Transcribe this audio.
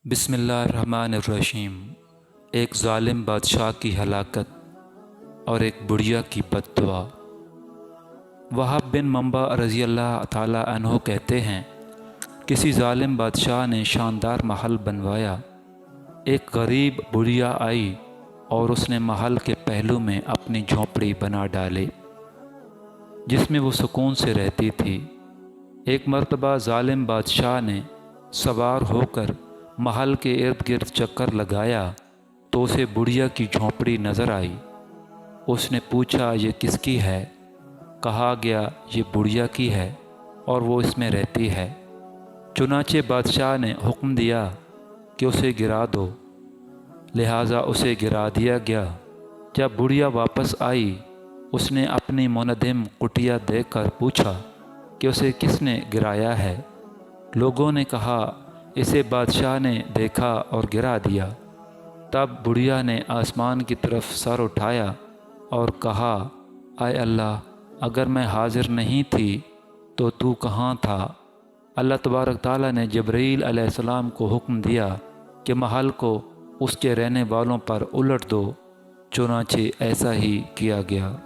بسم اللہ الرحمن الرحیم۔ ایک ظالم بادشاہ کی ہلاکت اور ایک بڑھیا کی بد دعا۔ وہب بن منبع رضی اللہ تعالی عنہ کہتے ہیں، کسی ظالم بادشاہ نے شاندار محل بنوایا۔ ایک غریب بڑھیا آئی اور اس نے محل کے پہلو میں اپنی جھونپڑی بنا ڈالی جس میں وہ سکون سے رہتی تھی۔ ایک مرتبہ ظالم بادشاہ نے سوار ہو کر محل کے ارد گرد چکر لگایا تو اسے بڑھیا کی جھونپڑی نظر آئی۔ اس نے پوچھا، یہ کس کی ہے؟ کہا گیا، یہ بڑھیا کی ہے اور وہ اس میں رہتی ہے۔ چنانچہ بادشاہ نے حکم دیا کہ اسے گرا دو، لہٰذا اسے گرا دیا گیا۔ جب بڑھیا واپس آئی، اس نے اپنی منہدم کٹیا دیکھ کر پوچھا کہ اسے کس نے گرایا ہے؟ لوگوں نے کہا، اسے بادشاہ نے دیکھا اور گرا دیا۔ تب بڑھیا نے آسمان کی طرف سر اٹھایا اور کہا، اے اللہ، اگر میں حاضر نہیں تھی تو تو کہاں تھا؟ اللہ تبارک تعالیٰ نے جبرائیل علیہ السلام کو حکم دیا کہ محل کو اس کے رہنے والوں پر الٹ دو، چنانچہ ایسا ہی کیا گیا۔